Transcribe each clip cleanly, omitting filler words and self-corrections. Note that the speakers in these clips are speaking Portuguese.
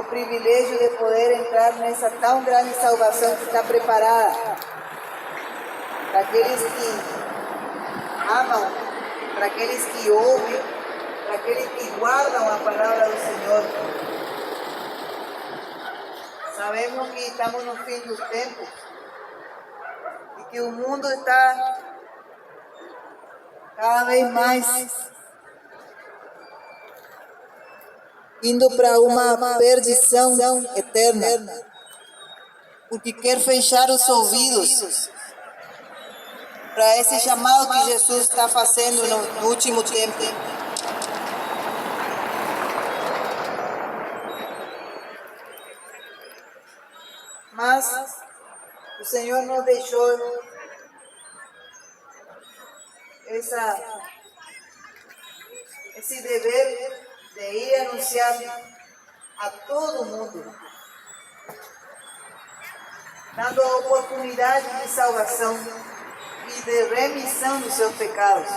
privilégio de poder entrar nessa tão grande salvação que está preparada para aqueles que amam, para aqueles que ouvem, para aqueles que guardam a palavra do Senhor. Sabemos que estamos no fim dos tempos e que o mundo está cada vez mais indo para uma perdição eterna, porque quer fechar os ouvidos para esse chamado que Jesus está fazendo no último tempo. Mas o Senhor nos deixou esse dever de ir anunciar a todo mundo, dando a oportunidade de salvação e de remissão dos seus pecados.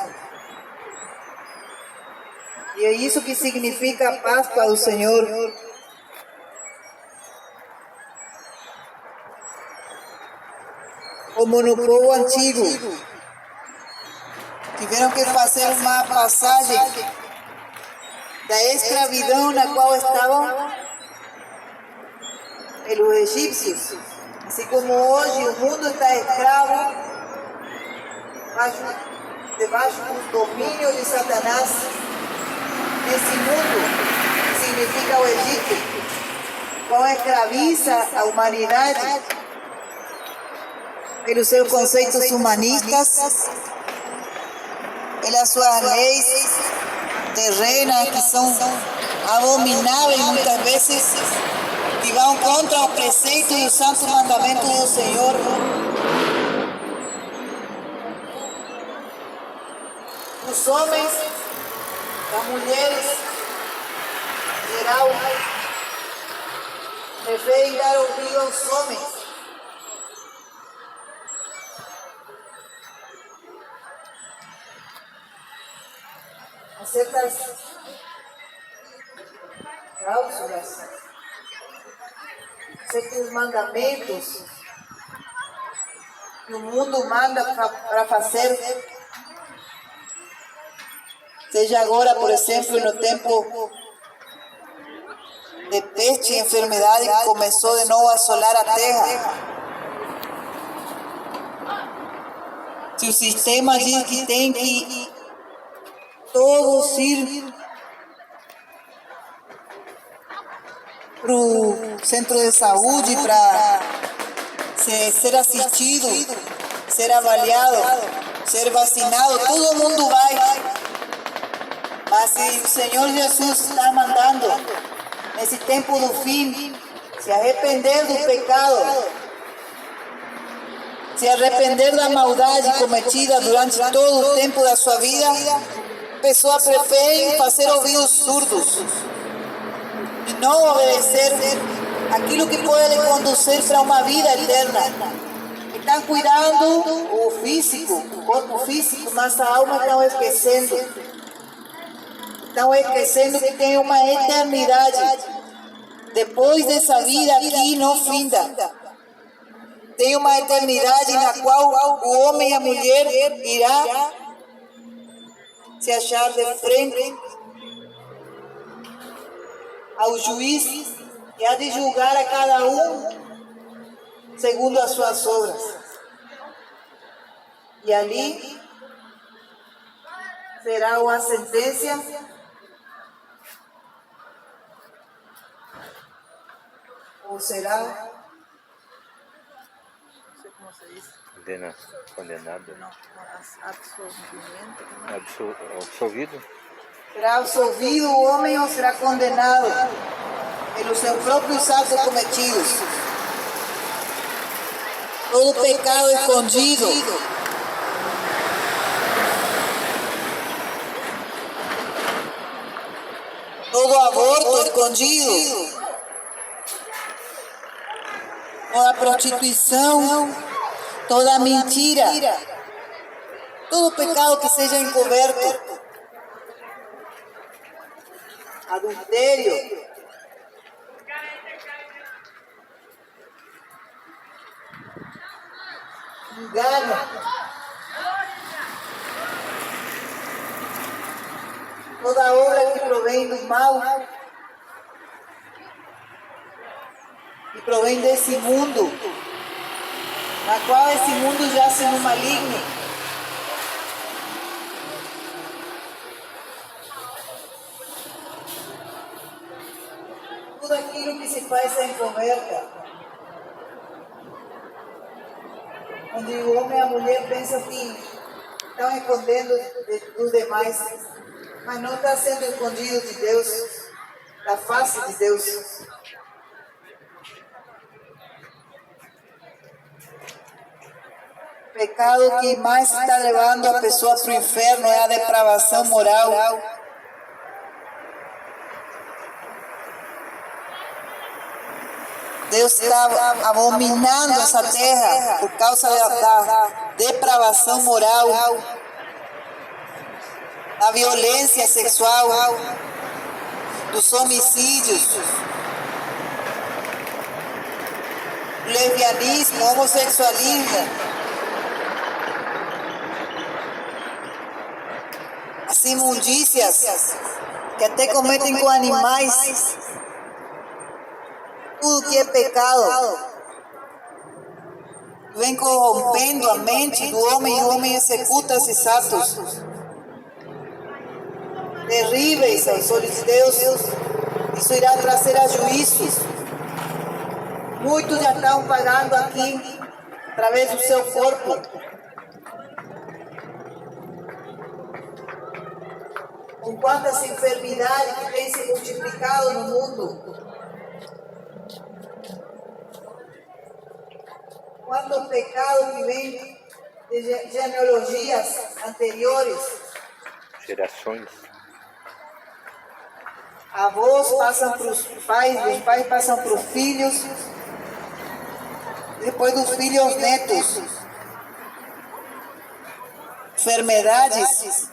E é isso que significa a Páscoa do Senhor. Como no povo antigo, tiveram que fazer uma passagem da escravidão na qual estavam os egípcios. Assim como hoje o mundo está escravo, debaixo do domínio de Satanás, nesse mundo que significa o Egito, qual escraviza a humanidade pelos seus conceitos humanistas, pelas suas leis terrenas que são abomináveis muitas vezes, que vão contra o preceito e o santo mandamento do Senhor. Os homens, as mulheres, em geral, preferem dar ouvido aos homens. A certas cláusulas, certos mandamentos que o mundo manda para fazer, seja agora, por exemplo, no tempo de peste e enfermidade que começou de novo a assolar a terra. Se o sistema diz que tem que todos ir para o centro de saúde para ser assistido, ser avaliado, ser vacinado, todo mundo vai. Mas se o Senhor Jesus está mandando, nesse tempo do fim, se arrepender do pecado, se arrepender da maldade cometida durante todo o tempo da sua vida, a pessoa prefere fazer ouvidos surdos e não obedecer aquilo que pode lhe conduzir para uma vida eterna. Estão cuidando o físico, o corpo físico, mas a alma estão esquecendo. Estão esquecendo que tem uma eternidade depois dessa vida aqui não finda. Tem uma eternidade na qual o homem e a mulher irá se achar de frente ao juiz que há de julgar a cada um segundo as suas obras. E ali será uma sentença ou será, não sei como se diz, condenado, não, absolvimento, absolvido. Será absolvido o homem ou será condenado pelos seus próprios atos cometidos? Todo pecado escondido, todo aborto escondido, toda prostituição, toda mentira, todo pecado que seja encoberto, adultério, engano, toda obra que provém do mal, que provém desse mundo, na qual esse mundo jace no maligno. Tudo aquilo que se faz sem conversa, onde o homem e a mulher pensam que estão escondendo dos demais, mas não está sendo escondido de Deus, da face de Deus. O pecado que mais está levando a pessoa para o inferno é a depravação moral. Deus está abominando essa terra por causa da depravação moral, da violência sexual, dos homicídios, do lesbianismo, homossexualismo, as imundícias que até cometem com animais. Tudo que é pecado vem corrompendo a mente do homem e o homem executa esses atos terríveis aos olhos de Deus. Isso irá trazer a juízo. Muitos já estão pagando aqui através do seu corpo. Com quantas enfermidades que têm se multiplicado no mundo. Quantos pecados que vêm de genealogias anteriores. Gerações. Avós passam para os pais passam para os filhos, depois dos filhos aos netos. Enfermidades,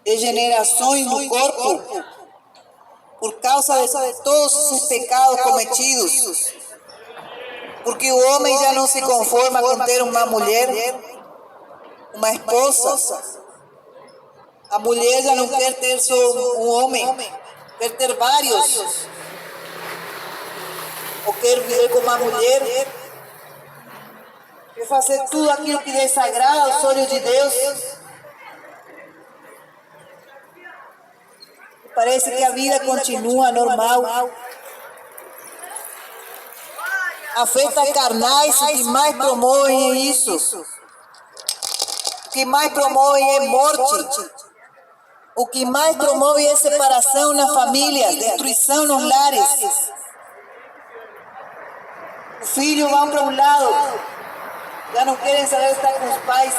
degenerações no corpo, por causa de todos esses pecados cometidos. Porque o homem já não se conforma com ter uma mulher, uma esposa. A mulher já não quer ter só um homem, quer ter vários. Ou quer viver com uma mulher. Quer fazer tudo aquilo que desagrada aos olhos de Deus. Parece que a vida continua normal. Afetos carnais que mais promovem é isso. O que mais promovem é morte. O que mais promove é separação na família, destruição nos lares. Os filhos vão para um lado, já não querem saber estar com os pais.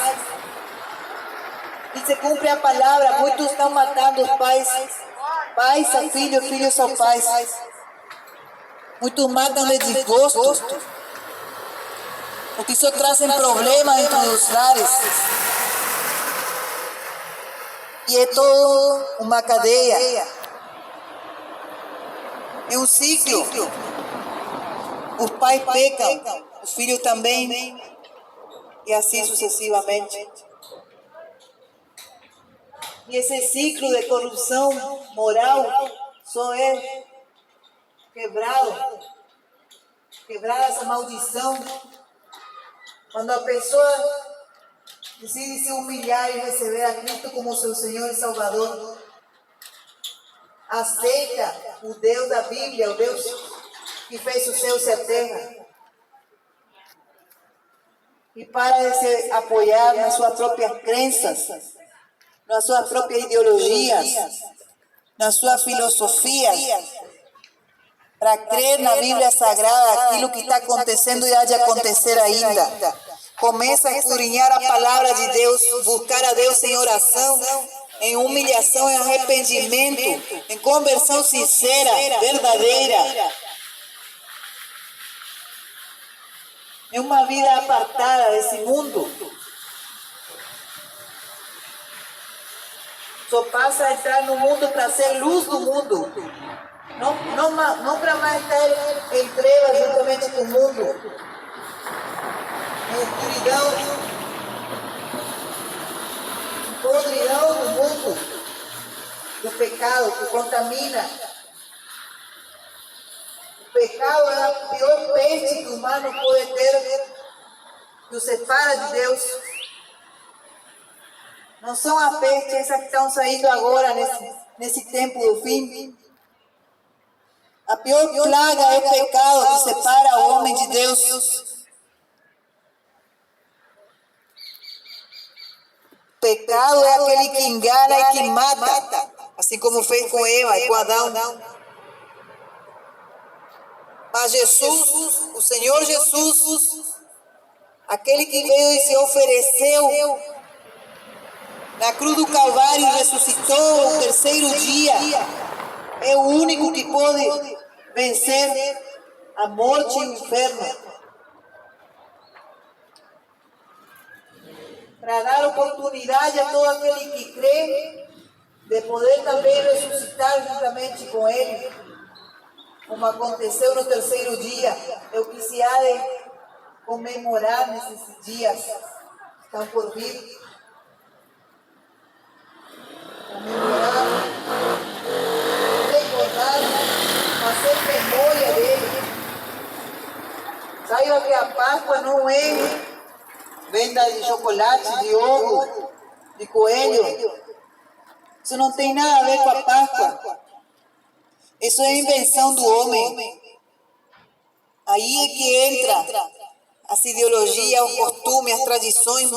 E se cumpre a palavra, muitos estão matando os pais. Pais a filhos, filhos a pais. Muitos matam de desgosto, porque isso traz problemas dentro dos lares. E é toda uma cadeia. É um ciclo. Os pais pecam, os filhos também, e assim sucessivamente. E esse ciclo de corrupção moral só é quebrada essa maldição, quando a pessoa decide se humilhar e receber a Cristo como seu Senhor e Salvador, aceita o Deus da Bíblia, o Deus que fez os céus e a terra, e para de se apoiar nas suas próprias crenças, nas suas próprias ideologias, nas suas filosofias, para crer na Bíblia Sagrada aquilo que está acontecendo e há de acontecer ainda. Começa a escudriñar a palavra de Deus, buscar a Deus em oração, em humilhação, em arrependimento, em conversão sincera, verdadeira. É uma vida apartada desse mundo. Só passa a entrar no mundo para ser luz do mundo. Não para mais estar em trevas juntamente com o mundo. podridão do mundo, do pecado que contamina. O pecado é a pior peste que o humano pode ter, que o separa de Deus. Não são a peste essas que estão saindo agora nesse tempo do fim. A pior plaga é o pecado que separa o homem de Deus. O pecado é aquele que engana e que mata, assim como fez com Eva e com Adão. Mas Jesus, o Senhor Jesus, aquele que veio e se ofereceu na cruz do Calvário e ressuscitou no terceiro dia, é o único que pode vencer a morte e o inferno. Para dar oportunidade a todo aquele que crê de poder também ressuscitar juntamente com Ele, como aconteceu no terceiro dia. Eu que se há de comemorar nesses dias que estão por vir. Comemorar, recordar, fazer memória dele. Saiba que a Páscoa não é venda de chocolate, de ovo, de coelho. Isso não tem nada a ver com a Páscoa. Isso é invenção do homem. Aí é que entra as ideologias, os costumes, as tradições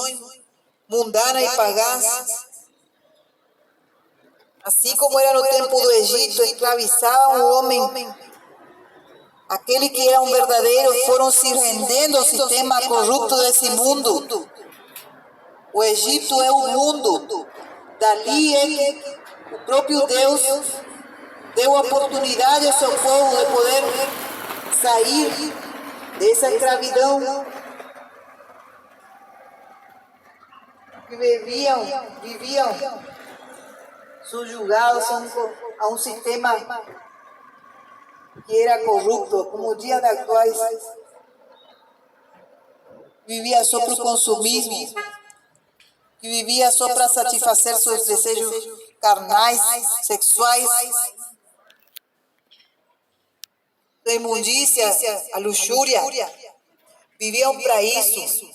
mundanas e pagãs. Assim como era no tempo do Egito, escravizavam o homem. Aqueles que eram verdadeiros foram se rendendo ao sistema corrupto desse mundo. O Egito é o mundo. Dali é que o próprio Deus deu a oportunidade ao seu povo de poder sair dessa escravidão que viviam subjugados a um sistema que era corrupto, como os dias atuais. Vivia só para o consumismo, que vivia só para satisfazer seus desejos carnais, sexuais, a imundícia, a luxúria. Viviam para isso.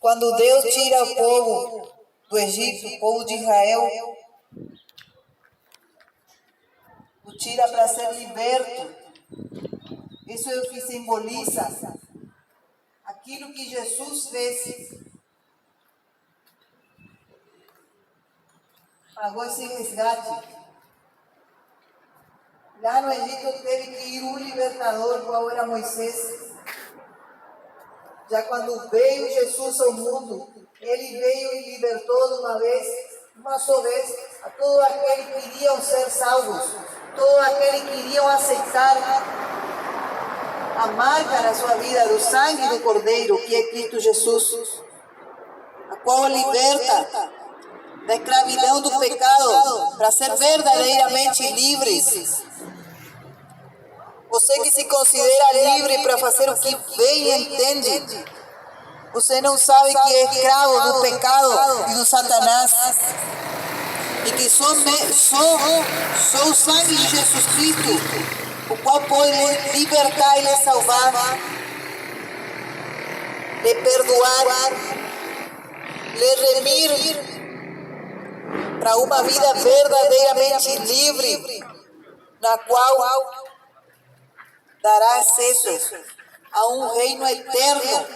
Quando Deus tira o povo do Egito, o povo de Israel, o tira para ser liberto. Isso é o que simboliza aquilo que Jesus fez. Pagou esse resgate. Lá no Egito teve que ir um libertador, qual era Moisés. Já quando veio Jesus ao mundo, ele veio e libertou de uma só vez, a todos aqueles que queriam ser salvos, todos aqueles que queriam aceitar a marca na sua vida do sangue do Cordeiro, que é Cristo Jesus, a qual liberta da escravidão do pecado para ser verdadeiramente livres. Você que se considera livre para fazer o que bem entende, você não sabe que é escravo do pecado e do Satanás. E que só o sangue de Jesus Cristo, o qual pode libertar e lhe salvar, lhe perdoar, lhe remir para uma vida verdadeiramente livre, na qual dará acesso a um reino eterno,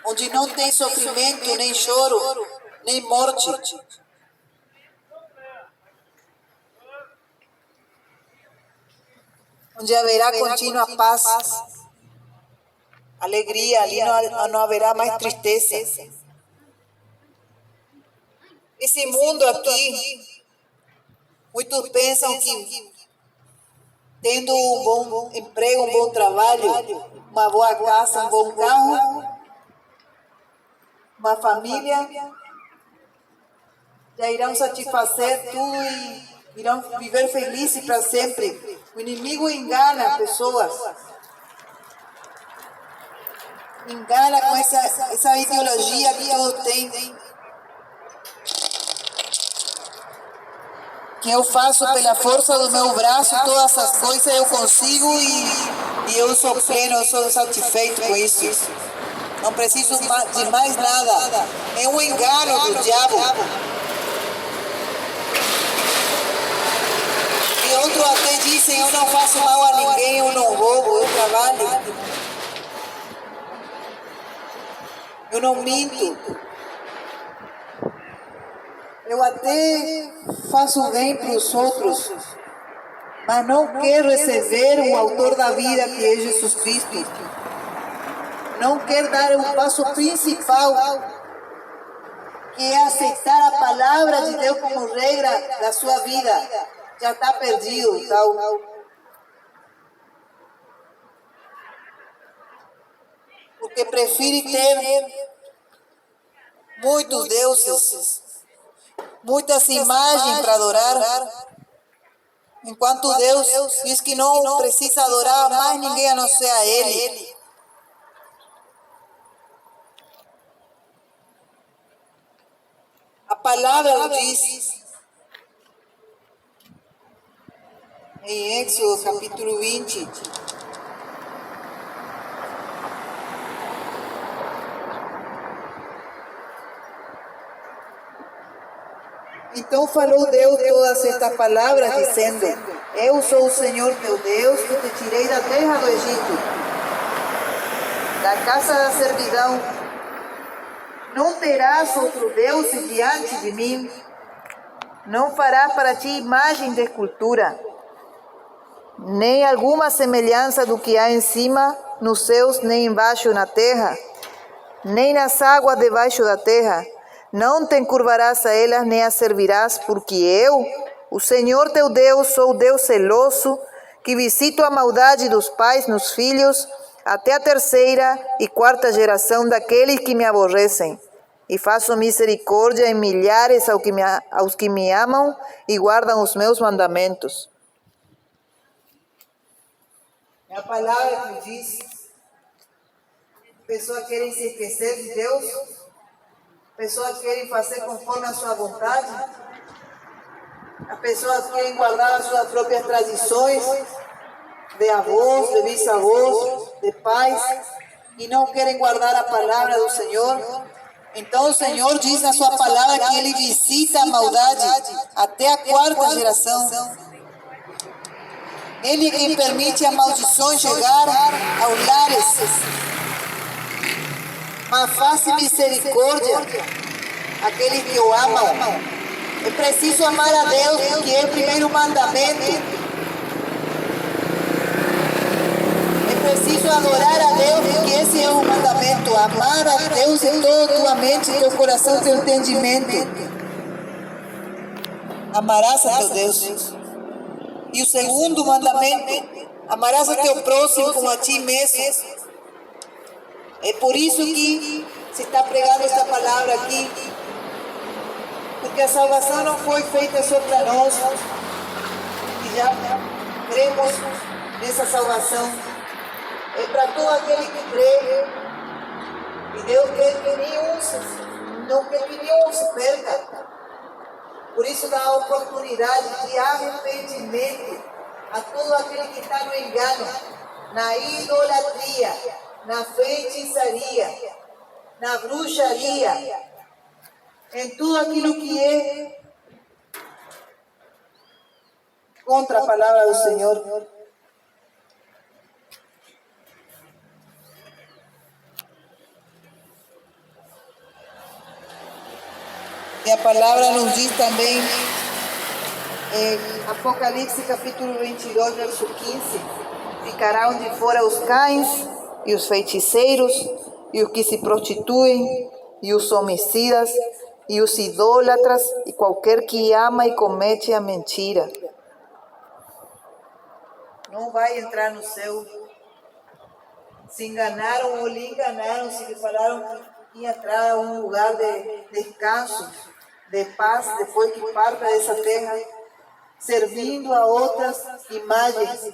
onde não tem sofrimento, nem choro, nem morte. Onde haverá contínua paz, alegria, ali não haverá mais tristeza. Esse mundo aqui, muitos pensam que tendo um bom emprego, um bom trabalho, uma boa casa, um bom carro, uma família, já irão satisfazer tudo e irão viver felizes para sempre. O inimigo engana as pessoas. engana com essa ideologia que todos têm. Que eu faço pela força do meu braço, todas as coisas eu consigo e eu sou pleno, eu sou satisfeito com isso. Não preciso de mais nada. É um engano do diabo. E outros até dizem, eu não faço mal a ninguém, eu não roubo, eu trabalho. Eu não minto. Eu até faço bem para os outros, mas não quero receber o autor da vida que é Jesus Cristo. Não quero dar o passo principal, que é aceitar a palavra de Deus como regra da sua vida. Já está perdido, tal. Porque prefere ter muitos deuses, muitas imagens para adorar, enquanto Deus diz que não precisa adorar mais ninguém a não ser a Ele. A palavra diz em Éxodo capítulo 20, então falou Deus todas estas palavras, dizendo: Eu sou o Senhor teu Deus, que te tirei da terra do Egito, da casa da servidão. Não terás outro Deus diante de mim. Não farás para ti imagem de escultura, nem alguma semelhança do que há em cima nos céus, nem embaixo na terra, nem nas águas debaixo da terra. Não te encurvarás a elas, nem as servirás, porque eu, o Senhor teu Deus, sou Deus zeloso, que visito a maldade dos pais nos filhos, até a terceira e quarta geração daqueles que me aborrecem. E faço misericórdia em milhares aos que me amam e guardam os meus mandamentos. É a palavra que diz: pessoas querem se esquecer de Deus, pessoas querem fazer conforme a sua vontade, as pessoas querem guardar as suas próprias tradições, de avós, de bisavós, de pais, e não querem guardar a palavra do Senhor. Então o Senhor diz na sua palavra que Ele visita a maldade até a quarta geração. Ele é quem permite a maldição chegar aos lares, mas faz misericórdia àqueles que o amam. É preciso amar a Deus, que é o primeiro mandamento. Preciso adorar a Deus, porque esse é o mandamento: amar a Deus de toda a tua mente, teu coração, teu entendimento. Amarás a teu Deus. E o segundo mandamento: amarás a teu próximo como a ti mesmo. É por isso que se está pregando esta palavra aqui, porque a salvação não foi feita só para nós, que já cremos nessa salvação. É para todo aquele que crê. E Deus quer que não quer que nenhum se perca. Por isso dá a oportunidade de arrependimento a todo aquele que está no engano, na idolatria, na feitiçaria, na bruxaria, em tudo aquilo que é contra a palavra do Senhor. E a palavra nos diz também, em Apocalipse capítulo 22, verso 15, ficarão de fora os cães, e os feiticeiros, e os que se prostituem, e os homicidas, e os idólatras, e qualquer que ama e comete a mentira. Não vai entrar no céu. Se enganaram ou lhe enganaram, se lhe falaram que ia entrar a um lugar de descanso, de paz, depois que parta dessa terra, servindo a outras imagens,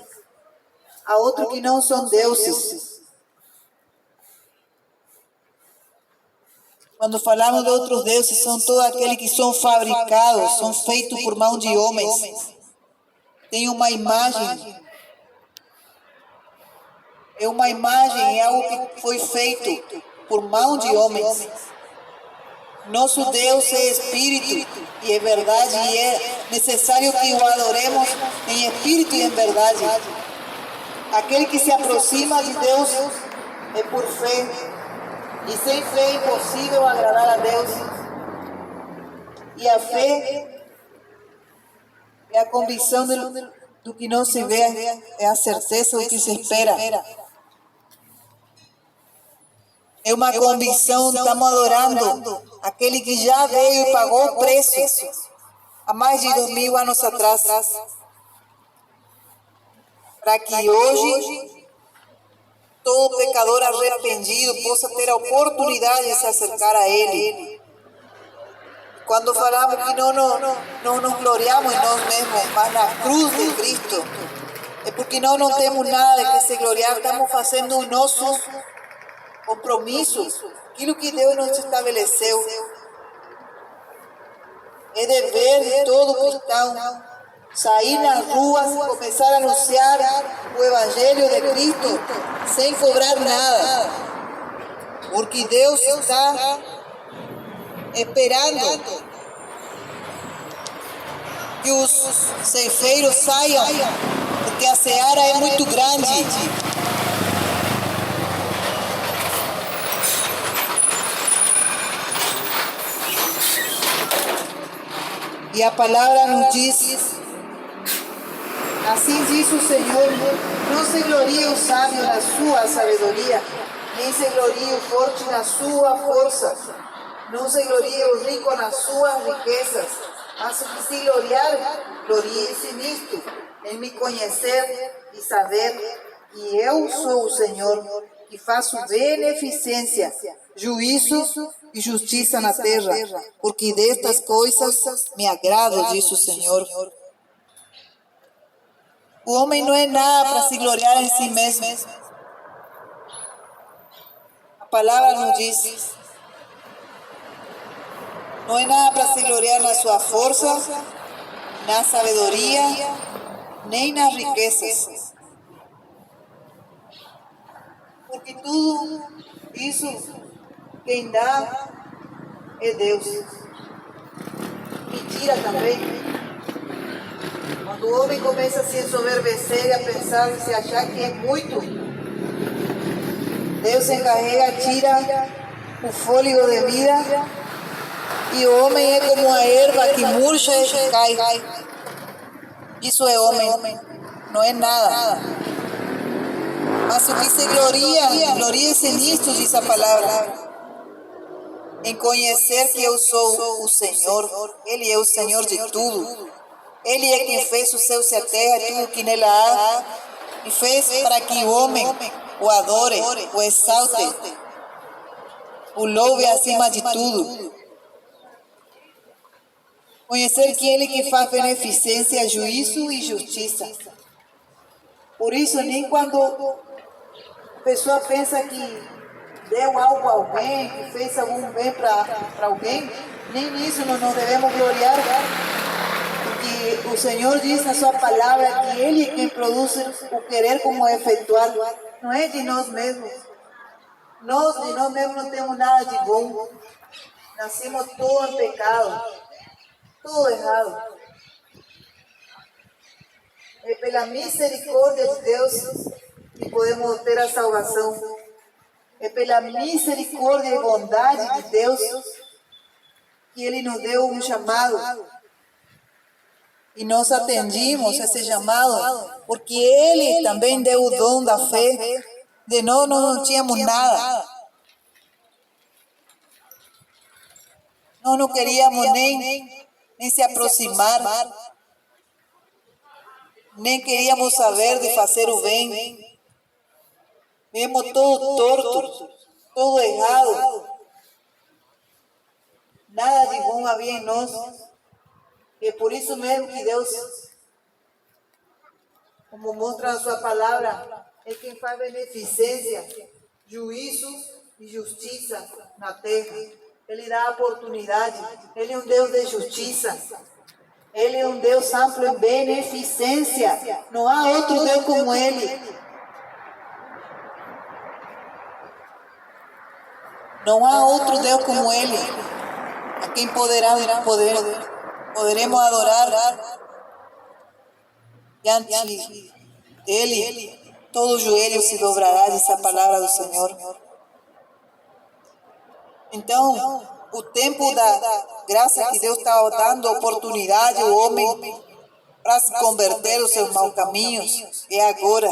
a outros que não são deuses. Quando falamos de outros deuses, são todos aqueles que são fabricados, são feitos por mão de homens. Tem uma imagem. É uma imagem, é algo que foi feito por mão de homens. Nosso Deus é Espírito e é verdade, e é necessário que o adoremos em Espírito e em verdade. Aquele que se aproxima de Deus é por fé, e sem fé é impossível agradar a Deus. E a fé é a convicção do que não se vê, é a certeza do que se espera. É uma convicção, estamos adorando aquele que já veio e pagou o preço há mais de 2000 anos atrás, para que hoje todo pecador arrependido possa ter a oportunidade de se acercar a Ele. Quando falamos que não nos gloriamos em nós mesmos, mas na cruz de Cristo, é porque nós não temos nada de que se gloriar, estamos fazendo o nosso compromisso, aquilo que Deus nos estabeleceu. É dever de todo cristão sair nas ruas e começar a anunciar o Evangelho de Cristo sem cobrar nada, porque Deus está esperando que os ceifeiros saiam, porque a seara é muito grande. E a palavra nos diz, assim diz o Senhor, não se glorie o sábio na sua sabedoria, nem se glorie o forte na sua força, não se glorie o rico nas suas riquezas, mas o que se gloriar, glorie-se nisto, em me conhecer e saber que eu sou o Senhor, que faço beneficência, juízo e justiça na terra, porque destas coisas me agrado, diz o Senhor. O homem não é nada para se gloriar em si mesmo. A palavra nos diz, não é nada para se gloriar na sua força, na sabedoria, nem nas riquezas. Porque tudo isso quem dá é Deus. Mentira também. Quando o homem começa a se ensoberbecer e a pensar e se achar que é muito, Deus se encarrega, tira o fôlego de vida e o homem é como a erva que murcha e cai. Isso é homem, não é nada. Mas o que se glorie-se nisto, diz a palavra, em conhecer que eu sou o Senhor. Ele é o Senhor de tudo. Ele é quem fez os céus e a terra e tudo que nela há, e fez para que o homem o adore, o exalte, o louve acima de tudo. Conhecer que Ele que faz beneficência, juízo e justiça. Por isso, nem quando a pessoa pensa que deu algo a alguém, que fez algum bem para alguém, nem nisso nós não devemos gloriar, porque o Senhor diz na sua palavra que Ele é quem produz o querer como efetuar, não é de nós mesmos. Nós de nós mesmos não temos nada de bom, nascemos todos em pecado, tudo errado. É pela misericórdia de Deus que podemos ter a salvação. É pela misericórdia e bondade de Deus que Ele nos deu um chamado. E nós atendimos esse chamado, porque Ele também deu o dom da fé. De nós não tínhamos nada. Nós não queríamos nem se aproximar, nem queríamos saber de fazer o bem. Vemos todo torto, todo errado. Nada de bom havia em nós. E é por isso mesmo que Deus, como mostra na sua palavra, é quem faz beneficência, juízo e justiça na terra. Ele dá oportunidade. Ele é um Deus de justiça. Ele é um Deus amplo em beneficência. Não há outro Deus como Ele. Não há outro Deus como Ele. A quem poderemos adorar diante dele. Todo joelho se dobrará, diz a palavra do Senhor. Então, o tempo da graça que Deus está dando oportunidade ao homem para se converter dos seus maus caminhos é agora.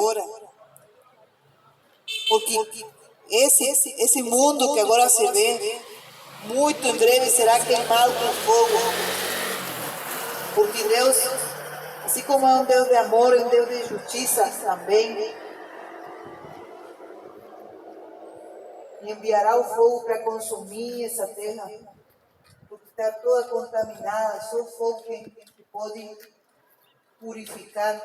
Porque esse mundo que agora se vê, muito em breve será queimado com fogo. Porque Deus, assim como é um Deus de amor, é um Deus de justiça também. E enviará o fogo para consumir essa terra, porque está toda contaminada. Só o fogo que pode purificar.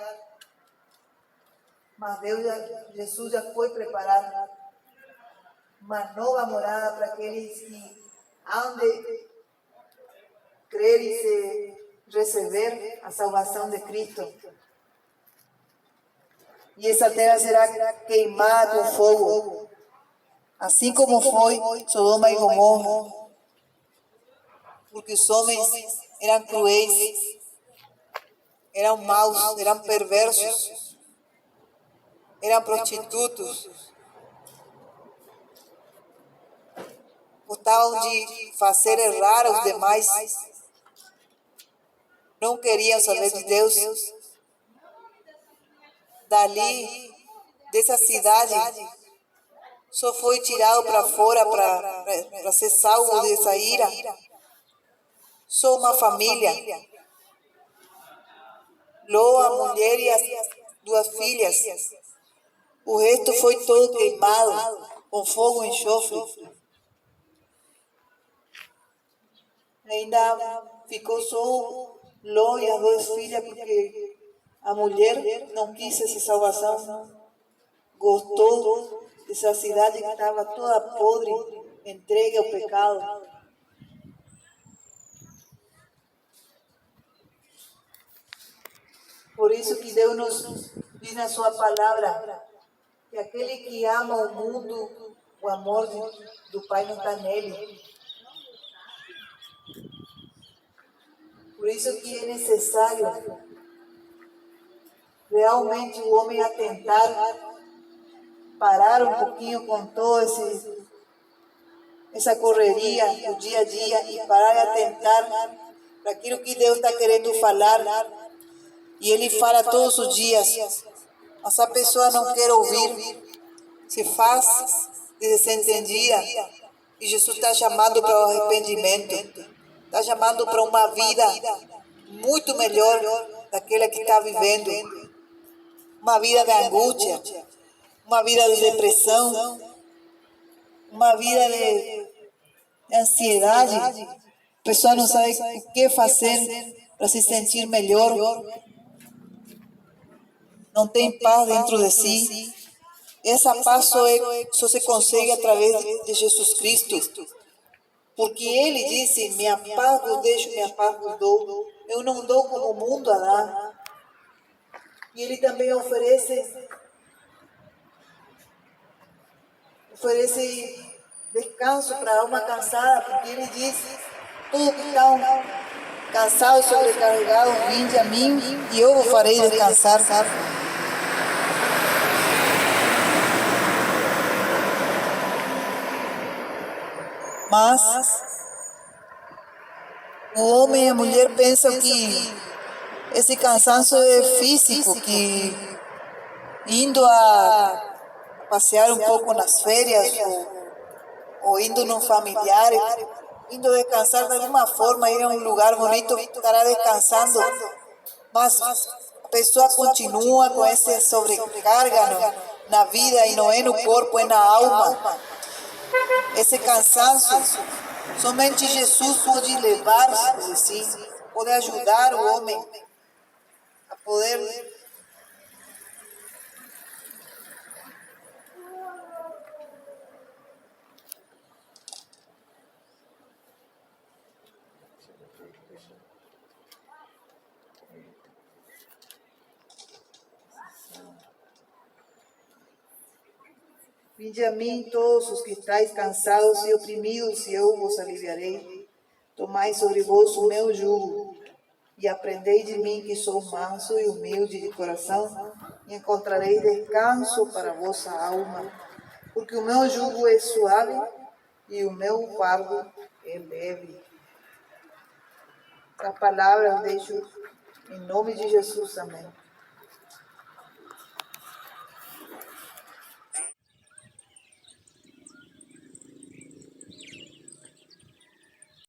Mas Jesus já foi preparar uma nova morada para aqueles que hão de crer e se receber a salvação de Cristo. E essa terra será queimada com fogo, assim como foi Sodoma e Gomorra, porque os homens eram cruéis, eram maus, eram perversos, eram prostitutos, gostavam de fazer errar aos demais, não queriam saber de Deus. Dali, dessa cidade, só foi tirado para fora para ser salvo dessa ira. Só uma família. Ló, a mulher e as duas filhas. O resto foi todo queimado, com fogo e enxofre. Ainda ficou só Ló e as duas filhas, porque a mulher não quis essa salvação. Gostou dessa cidade que estava toda podre, entregue ao pecado. Por isso que Deus nos diz na sua palavra que aquele que ama o mundo, o amor do Pai não está nele. Por isso que é necessário realmente o homem atentar, parar um pouquinho com toda essa correria do dia a dia e parar e atentar para aquilo que Deus está querendo falar. E Ele fala todos os dias, mas a pessoa não quer ouvir, se faz desentendida. E Jesus está chamando para o arrependimento, está chamando para uma vida muito melhor daquela que está vivendo. Uma vida de angústia, uma vida de depressão, uma vida de ansiedade. A pessoa não sabe o que fazer para se sentir melhor. Não tem paz dentro de si. Essa paz só se consegue através de Jesus Cristo. Porque Ele disse, minha paz vos deixo, minha paz vos dou. Eu não dou como o mundo a dá. E Ele também oferece descanso para a alma cansada, porque Ele diz, todos que estão cansados, sobrecarregados, vinde a mim e eu vos farei descansar. Mas o homem e a mulher pensam que esse cansaço é físico, que indo a passear um pouco nas férias, ou indo num familiar, indo descansar de alguma forma, ir a um lugar bonito, estará descansando. Mas a pessoa continua com essa sobrecarga na vida, e não é no corpo, é na alma. Esse cansaço, somente Jesus pode levar, assim, pode ajudar o homem a poder Vinde a mim todos os que estáis cansados e oprimidos, e eu vos aliviarei. Tomai sobre vós o meu jugo, e aprendei de mim, que sou manso e humilde de coração, e encontrareis descanso para a vossa alma, porque o meu jugo é suave e o meu fardo é leve. Essa palavra eu deixo em nome de Jesus, amém.